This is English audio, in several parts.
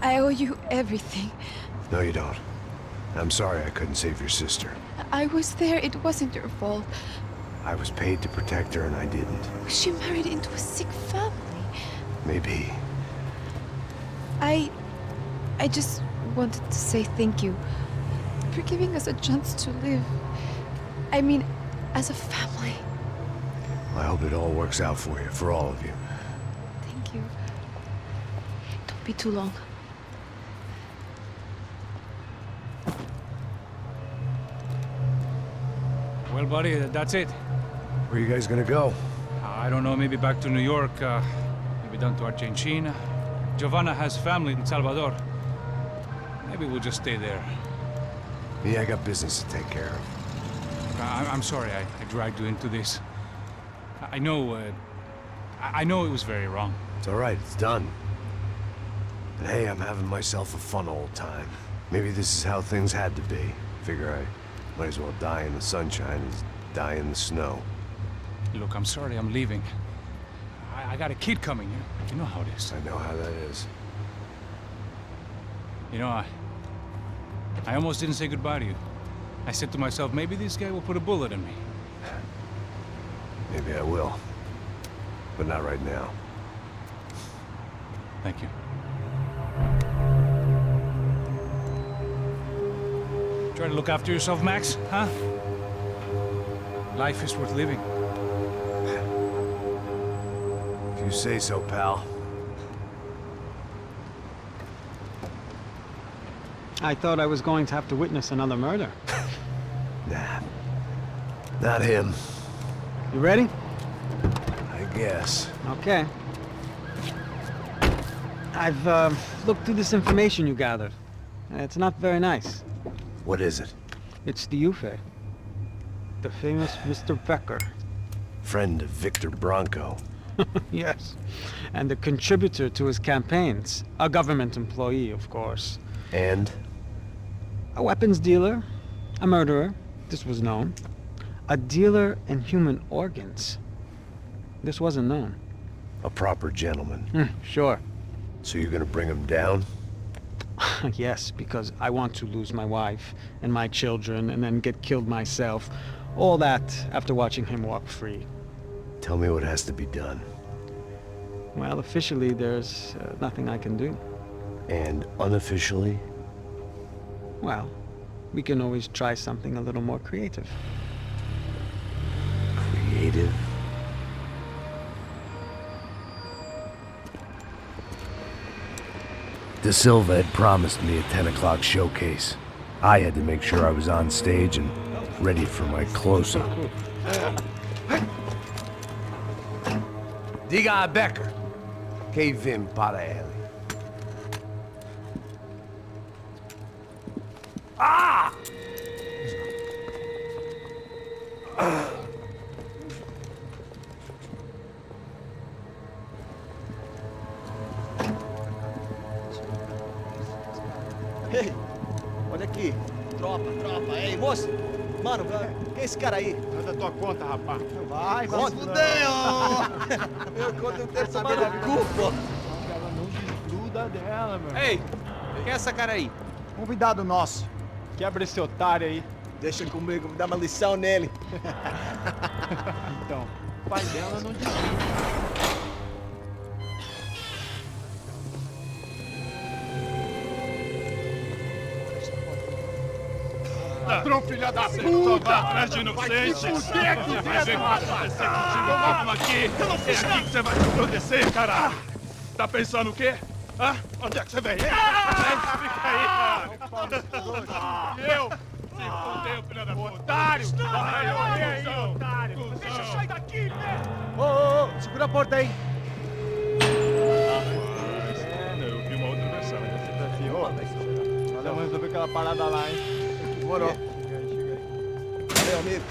I owe you everything. No, you don't. I'm sorry I couldn't save your sister. I was there. It wasn't your fault. I was paid to protect her and I didn't. She married into a sick family. Maybe. I just wanted to say thank you for giving us a chance to live. I mean, as a family. I hope it all works out for you, for all of you. Thank you. Don't be too long. Well, buddy, that's it. Where are you guys gonna go? I don't know, maybe back to New York, maybe down to Argentina. Giovanna has family in Salvador. Maybe we'll just stay there. Me, I got business to take care of. I'm sorry I dragged you into this. I know it was very wrong. It's all right, it's done. And hey, I'm having myself a fun old time. Maybe this is how things had to be. Figure I might as well die in the sunshine as die in the snow. Look, I'm sorry I'm leaving. I got a kid coming. You know how it is. I know how that is. You know, I almost didn't say goodbye to you. I said to myself, maybe this guy will put a bullet in me. Maybe I will. But not right now. Thank you. Try to look after yourself, Max, huh? Life is worth living. If you say so, pal. I thought I was going to have to witness another murder. Nah. Not him. You ready? I guess. Okay. I've looked through this information you gathered. It's not very nice. What is it? It's the Ufe. The famous Mr. Becker. Friend of Victor Bronco. Yes. And a contributor to his campaigns. A government employee, of course. And? A weapons dealer. A murderer. This was known. A dealer in human organs. This wasn't known. A proper gentleman. Sure. So you're gonna bring him down? Yes, because I want to lose my wife and my children and then get killed myself. All that after watching him walk free. Tell me what has to be done. Well, officially there's nothing I can do. And unofficially? Well, we can always try something a little more creative. Creative? De Silva had promised me a 10 o'clock showcase. I had to make sure I was on stage and ready for my close-up. Diga a Becker. Que vim para ele. Ah! Ei, olha aqui. Tropa. Ei, moço. Mano, quem é esse cara aí? Manda tua conta, rapaz. Vai, se fudeu! Meu conta não quero saber da culpa. Ela não desgruda dela, meu. Ei, quem é essa cara aí? Convidado nosso. Quebra esse otário aí. Deixa comigo, me dá uma lição nele. Então, o pai dela não desgruda. Ladrão, filha da puta! Vai atrás de inocente! Vai ver o que vai acontecer contigo! Vamos aqui! É aqui que você vai se acontecer, caralho! Tá pensando o quê? Hã? Onde é que você vem? Fica aí! Eu? Se fodeu, filha da puta! Otário! Vai, otário! Deixa eu sair daqui, né? Ô, segura a porta aí! resolver aquela parada lá, hein? Demorou. Chega aí. Valeu, amigo.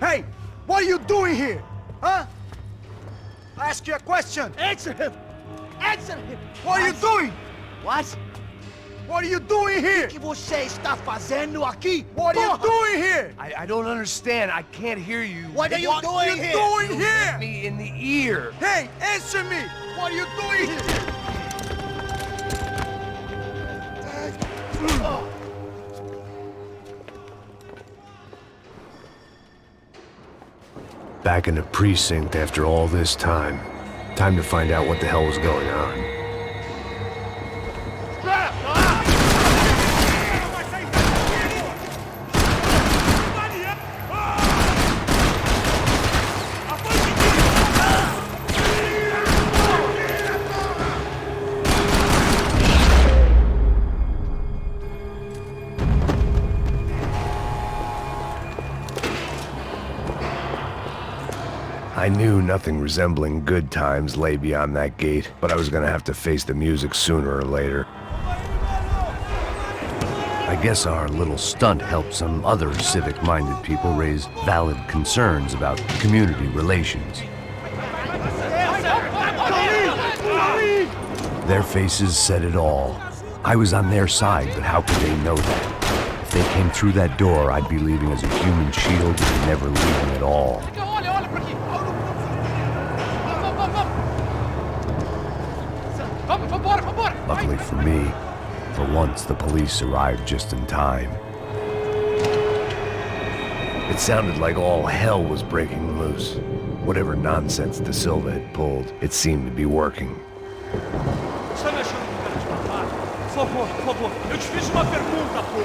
Hey, what are you doing here? Huh? I ask you a question. Answer him! Answer him! What are you doing? What? What are you doing here? O que você está fazendo aqui? What are you doing here? I don't understand. I can't hear you. What are you doing here? Doing here? Me in the ear. Hey, answer me. What are you doing here? Back in the precinct after all this time. Time to find out what the hell was going on. I knew nothing resembling good times lay beyond that gate, but I was gonna have to face the music sooner or later. I guess our little stunt helped some other civic-minded people raise valid concerns about community relations. Their faces said it all. I was on their side, but how could they know that? If they came through that door, I'd be leaving as a human shield and never leaving at all. Luckily for me, for once the police arrived just in time. It sounded like all hell was breaking loose. Whatever nonsense De Silva had pulled, it seemed to be working. Você tá me achando com cara de babaca? Por favor, eu te fiz uma pergunta, pô!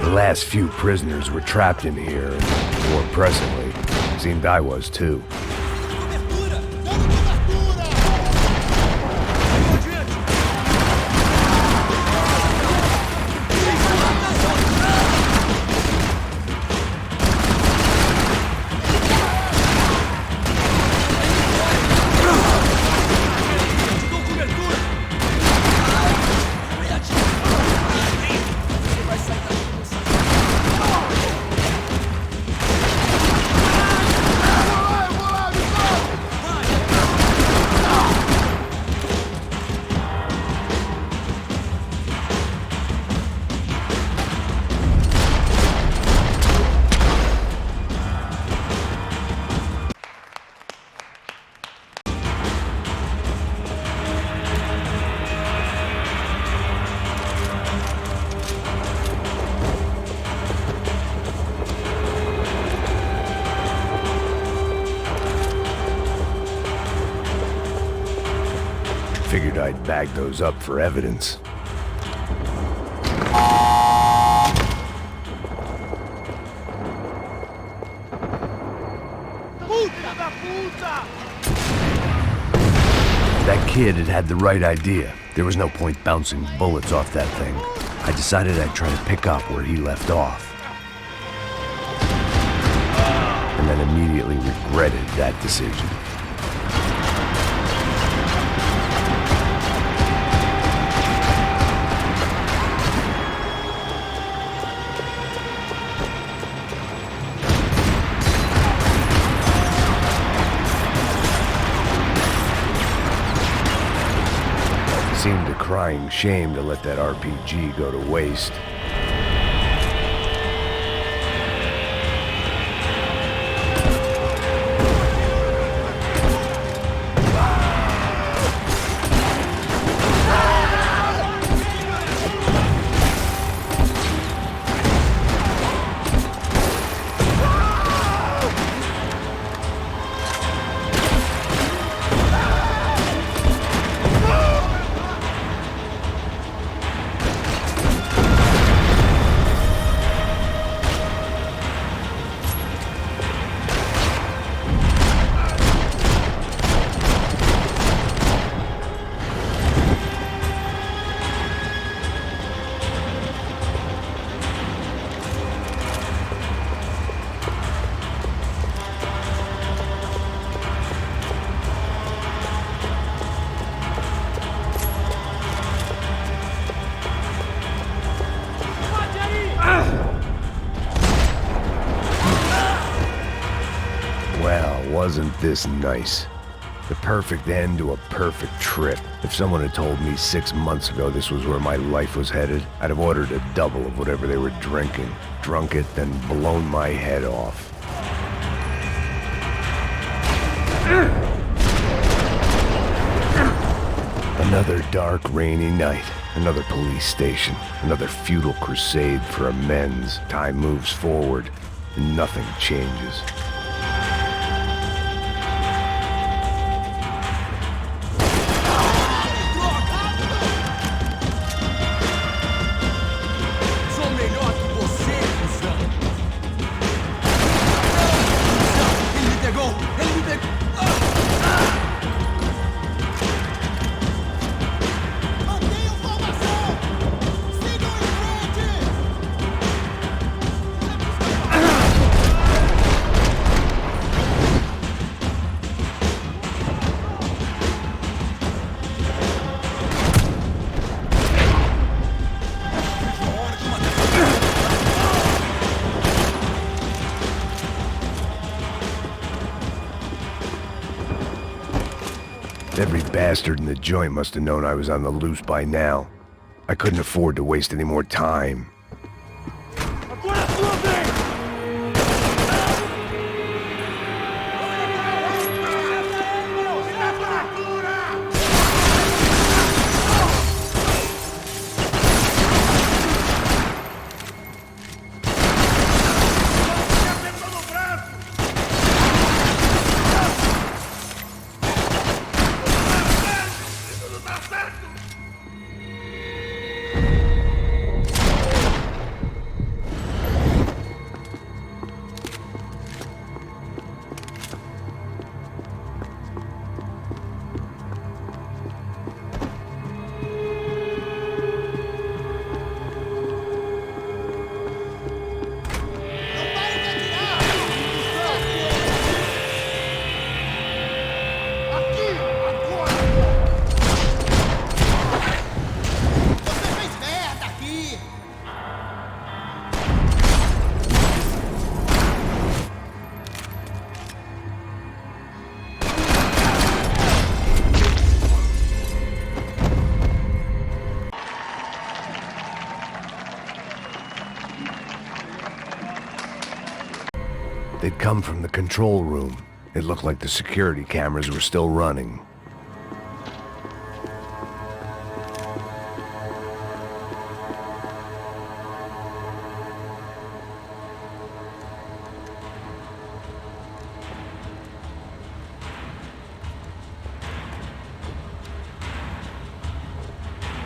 The last few prisoners were trapped in here, and more presently, seemed I was too. Figured I'd bag those up for evidence. That kid had had the right idea. There was no point bouncing bullets off that thing. I decided I'd try to pick up where he left off. And then immediately regretted that decision. crying shame to let that RPG go to waste. Wasn't this nice? The perfect end to a perfect trip. If someone had told me 6 months ago this was where my life was headed, I'd have ordered a double of whatever they were drinking, drunk it, then blown my head off. Another dark, rainy night. Another police station. Another futile crusade for amends. Time moves forward, and nothing changes. Every bastard in the joint must have known I was on the loose by now. I couldn't afford to waste any more time. They'd come from the control room. It looked like the security cameras were still running.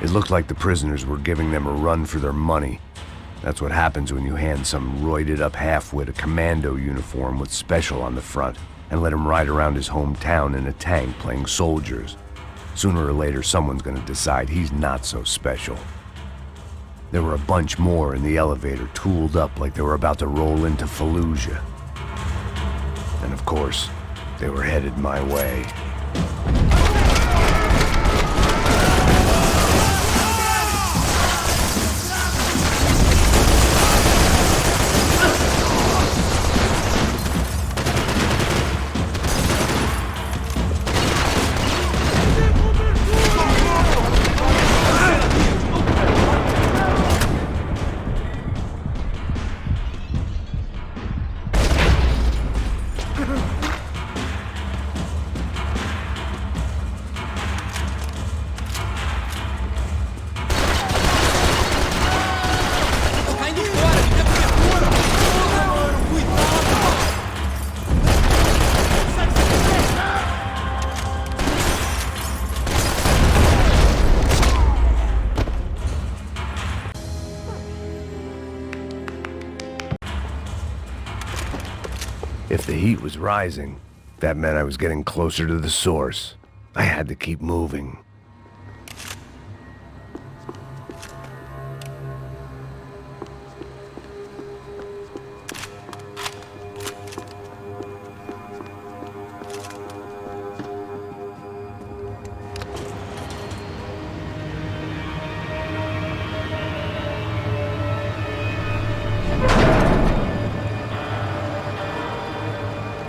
It looked like the prisoners were giving them a run for their money. That's what happens when you hand some roided-up halfwit a commando uniform with special on the front and let him ride around his hometown in a tank playing soldiers. Sooner or later, someone's gonna decide he's not so special. There were a bunch more in the elevator, tooled up like they were about to roll into Fallujah. And of course, they were headed my way. If the heat was rising, that meant I was getting closer to the source. I had to keep moving.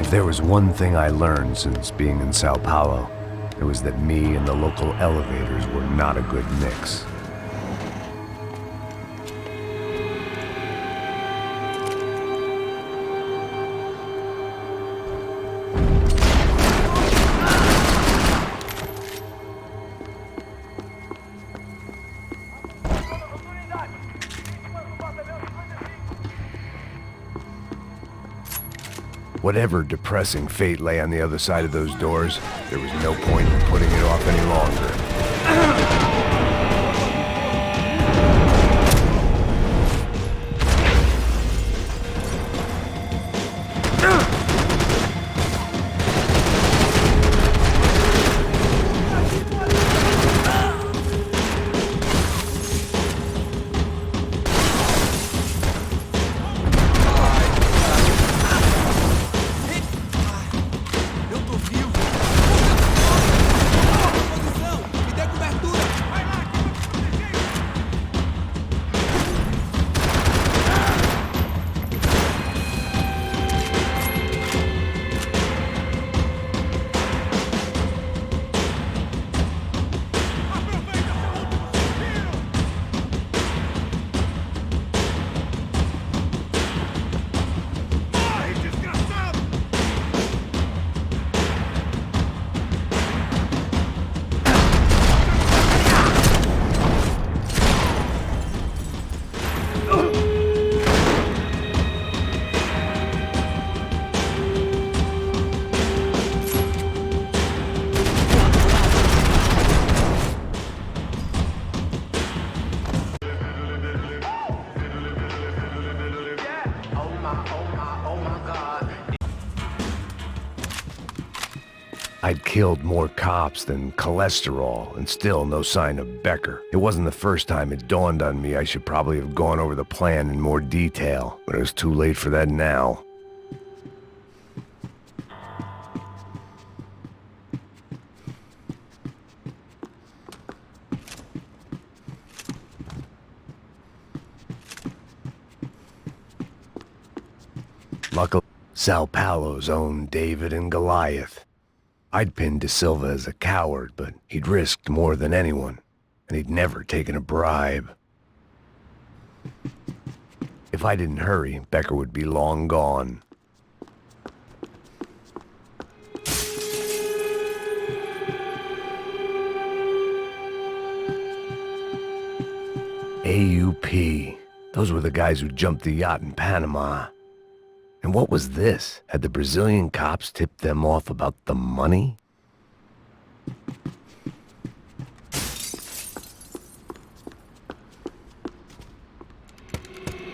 If there was one thing I learned since being in Sao Paulo, it was that me and the local elevators were not a good mix. Whatever depressing fate lay on the other side of those doors, there was no point in putting it off any longer. I'd killed more cops than cholesterol, and still no sign of Becker. It wasn't the first time it dawned on me I should probably have gone over the plan in more detail, but it was too late for that now. Luckily, Sao Paulo's own David and Goliath. I'd pinned De Silva as a coward, but he'd risked more than anyone, and he'd never taken a bribe. If I didn't hurry, Becker would be long gone. AUP. Those were the guys who jumped the yacht in Panama. And what was this? Had the Brazilian cops tipped them off about the money?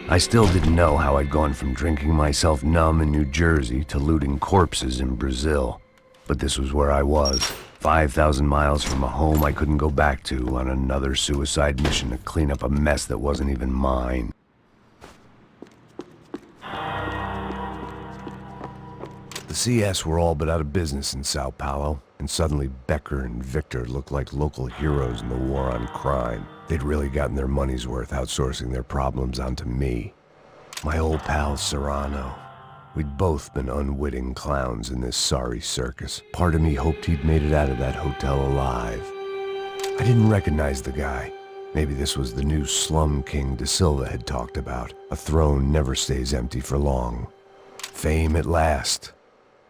I still didn't know how I'd gone from drinking myself numb in New Jersey to looting corpses in Brazil. But this was where I was, 5,000 miles from a home I couldn't go back to, on another suicide mission to clean up a mess that wasn't even mine. The CS were all but out of business in Sao Paulo, and suddenly Becker and Victor looked like local heroes in the war on crime. They'd really gotten their money's worth outsourcing their problems onto me. My old pal Serrano. We'd both been unwitting clowns in this sorry circus. Part of me hoped he'd made it out of that hotel alive. I didn't recognize the guy. Maybe this was the new slum king De Silva had talked about. A throne never stays empty for long. Fame at last.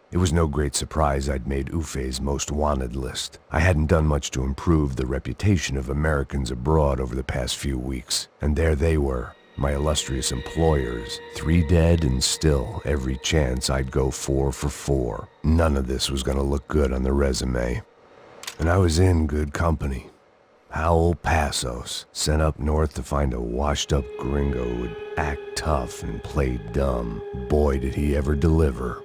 It was no great surprise I'd made Ufe's most wanted list. I hadn't done much to improve the reputation of Americans abroad over the past few weeks, and there they were, my illustrious employers, 3 dead and still every chance I'd go 4 for 4. None of this was gonna look good on the resume. And I was in good company. Powell Passos, sent up north to find a washed-up gringo who'd act tough and play dumb. Boy, did he ever deliver.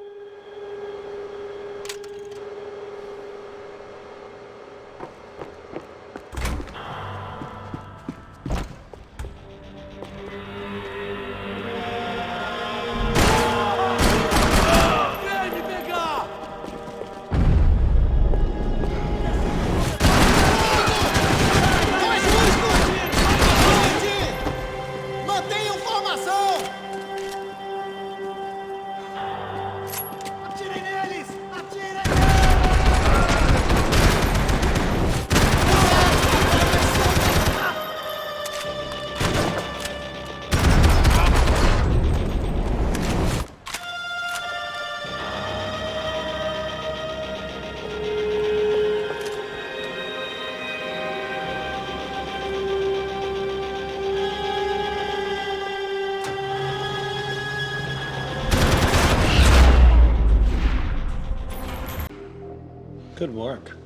Good work.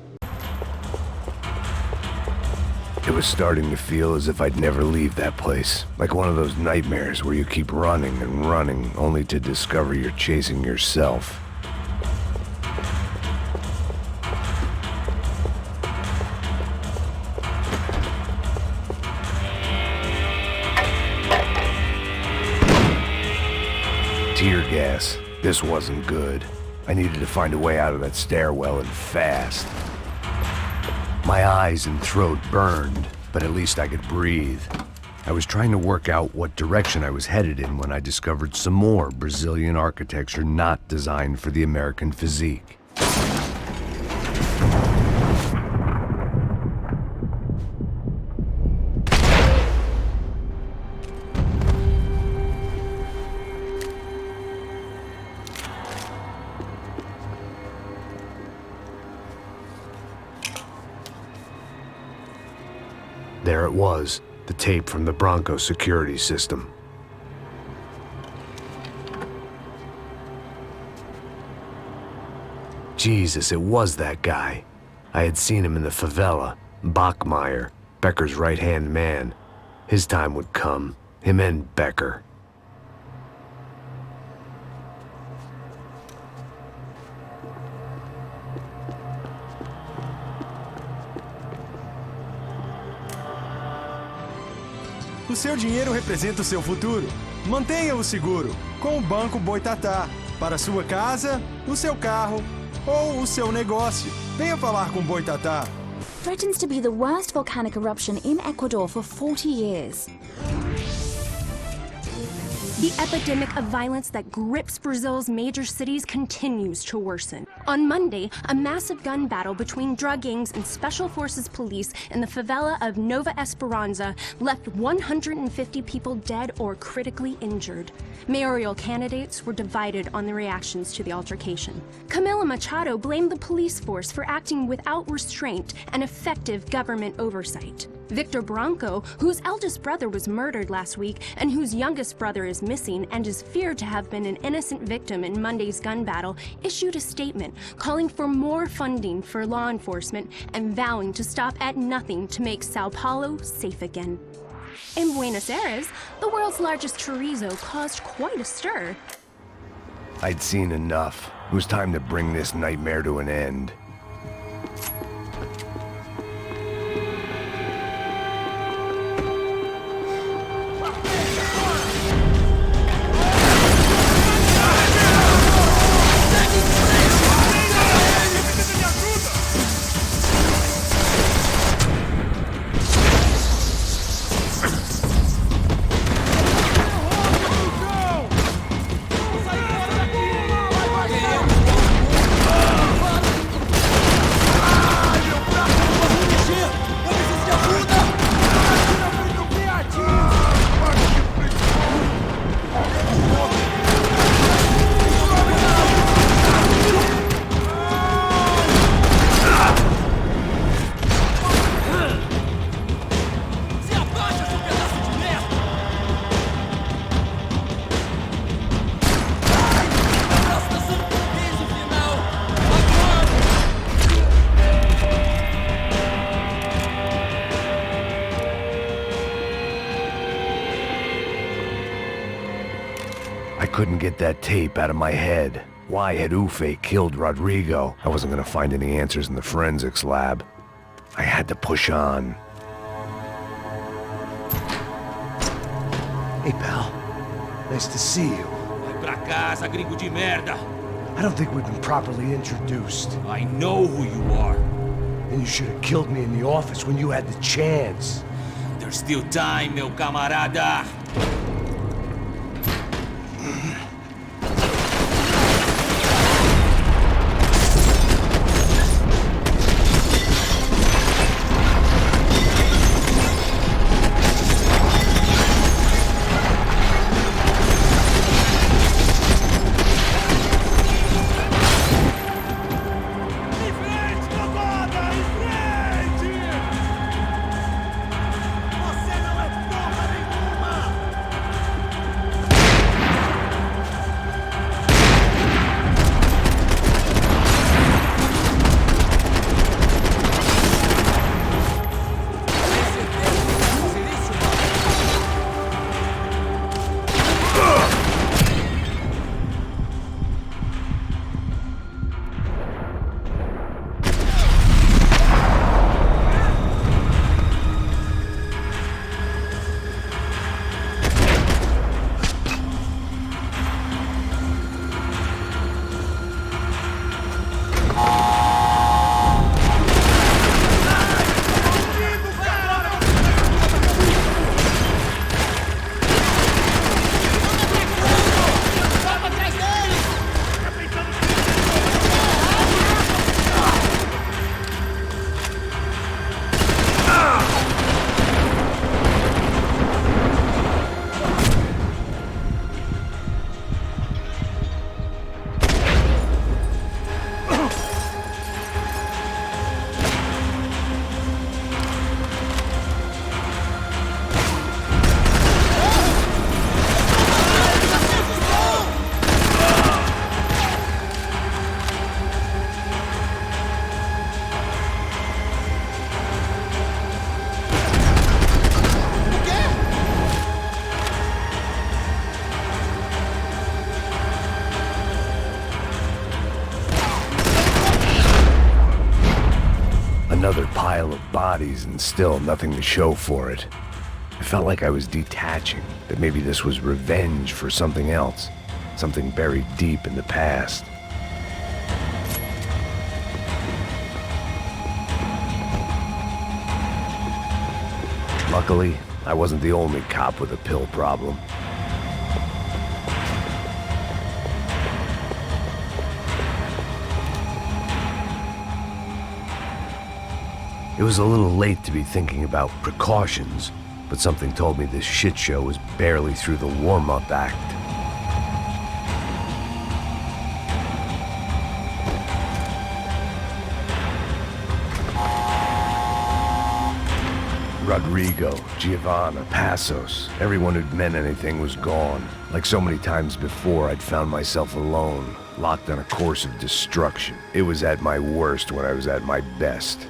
It was starting to feel as if I'd never leave that place. Like one of those nightmares where you keep running and running, only to discover you're chasing yourself. Tear gas. This wasn't good. I needed to find a way out of that stairwell and fast. My eyes and throat burned, but at least I could breathe. I was trying to work out what direction I was headed in when I discovered some more Brazilian architecture not designed for the American physique. There it was, the tape from the Bronco security system. Jesus, it was that guy. I had seen him in the favela, Bachmeyer, Becker's right-hand man. His time would come, him and Becker. O seu dinheiro representa o seu futuro. Mantenha-o seguro com o Banco Boitatá. Para sua casa, o seu carro ou o seu negócio. Venha falar com Boitatá. Threatens to be the worst volcanic eruption in Ecuador for 40 years. The epidemic of violence that grips Brazil's major cities continues to worsen. On Monday, a massive gun battle between drug gangs and special forces police in the favela of Nova Esperanza left 150 people dead or critically injured. Mayoral candidates were divided on the reactions to the altercation. Camila Machado blamed the police force for acting without restraint and effective government oversight. Victor Branco, whose eldest brother was murdered last week and whose youngest brother is missing and is feared to have been an innocent victim in Monday's gun battle, issued a statement calling for more funding for law enforcement and vowing to stop at nothing to make Sao Paulo safe again. In Buenos Aires, the world's largest chorizo caused quite a stir. I'd seen enough. It was time to bring this nightmare to an end. Couldn't get that tape out of my head. Why had Ufe killed Rodrigo? I wasn't gonna find any answers in the forensics lab. I had to push on. Hey, pal. Nice to see you. Vai pra casa, gringo de merda! I don't think we've been properly introduced. I know who you are. Then you should have killed me in the office when you had the chance. There's still time, meu camarada! Another pile of bodies and still nothing to show for it. I felt like I was detaching, that maybe this was revenge for something else, something buried deep in the past. Luckily, I wasn't the only cop with a pill problem. It was a little late to be thinking about precautions, but something told me this shit show was barely through the warm-up act. Rodrigo, Giovanna, Passos, everyone who'd meant anything was gone. Like so many times before, I'd found myself alone, locked on a course of destruction. It was at my worst when I was at my best.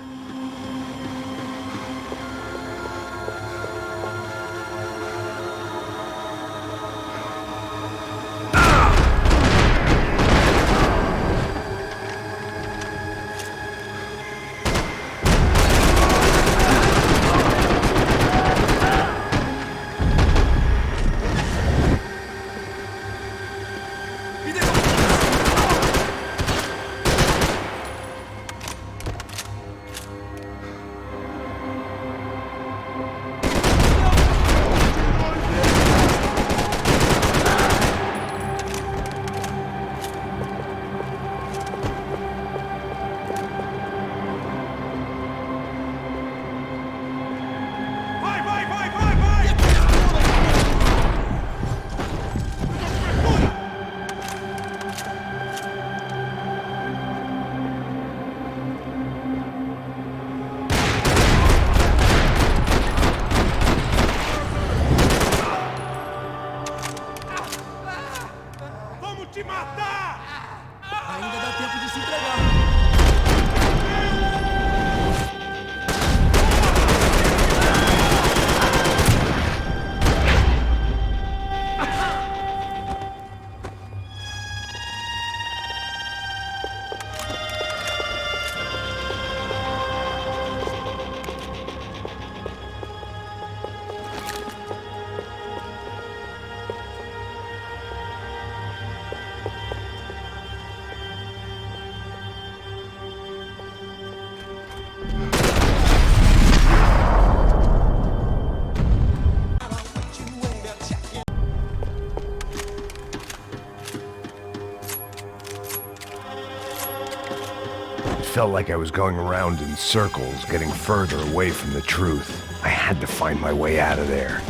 Felt like I was going around in circles, getting further away from the truth. I had to find my way out of there.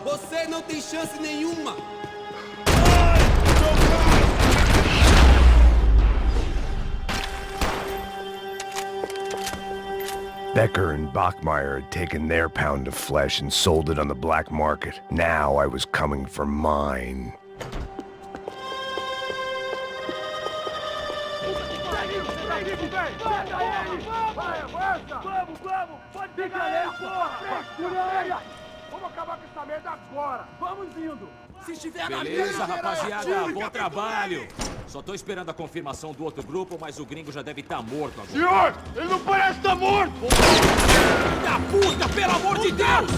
Você não tem chance nenhuma! Becker and Bachmeyer had taken their pound of flesh and sold it on the black market. Now I was coming for mine. Vamos acabar com essa merda agora! Vamos indo! Se estiver na mesa, beleza, rapaziada, bom trabalho! Só tô esperando a confirmação do outro grupo, mas o gringo já deve estar morto agora. Senhor, ele não parece estar morto! Filho da puta, pelo amor de Deus!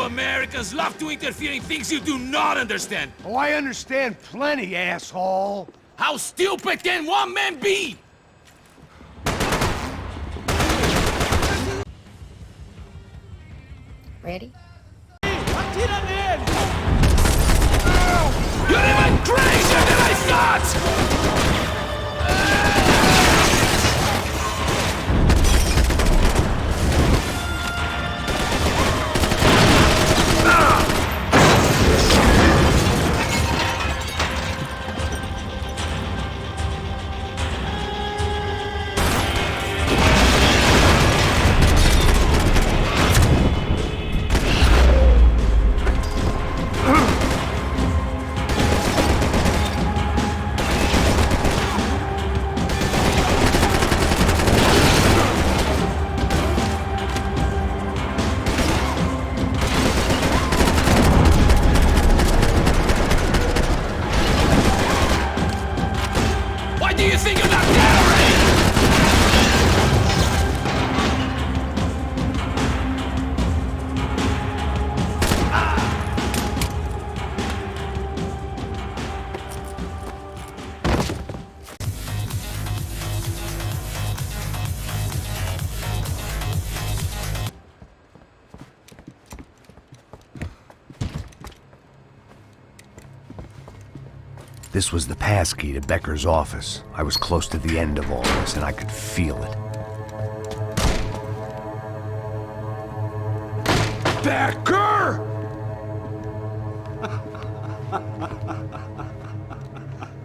Americans love to interfere in things you do not understand. Oh, I understand plenty, asshole. How stupid can one man be? Ready? Atira nele! You're even crazier than I thought! This was the passkey to Becker's office. I was close to the end of all this, and I could feel it. Becker!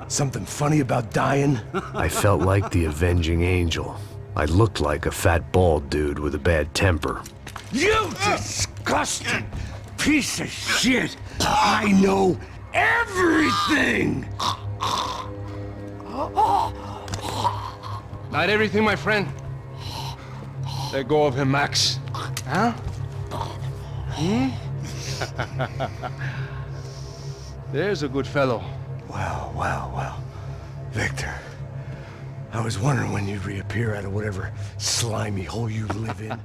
Something funny about dying? I felt like the avenging angel. I looked like a fat bald dude with a bad temper. You disgusting piece of shit! I know everything! Not everything, my friend. Let go of him, Max. Huh? There's a good fellow. Well. Victor, I was wondering when you'd reappear out of whatever slimy hole you live in.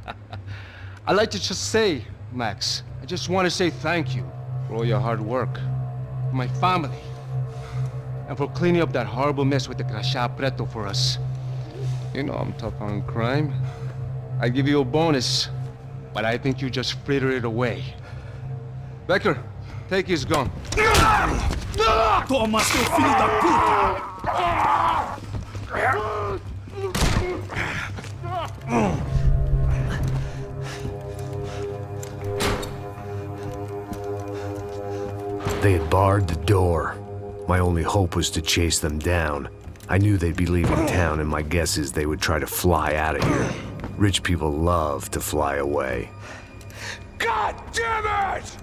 I'd like to just say, Max, I just want to say thank you for all your hard work, for my family, and for cleaning up that horrible mess with the Crachá Preto for us. You know I'm tough on crime. I give you a bonus, but I think you just fritter it away. Becker, take his gun. Toma, seu filho da puta! They had barred the door. My only hope was to chase them down. I knew they'd be leaving town, and my guess is they would try to fly out of here. Rich people love to fly away. God damn it!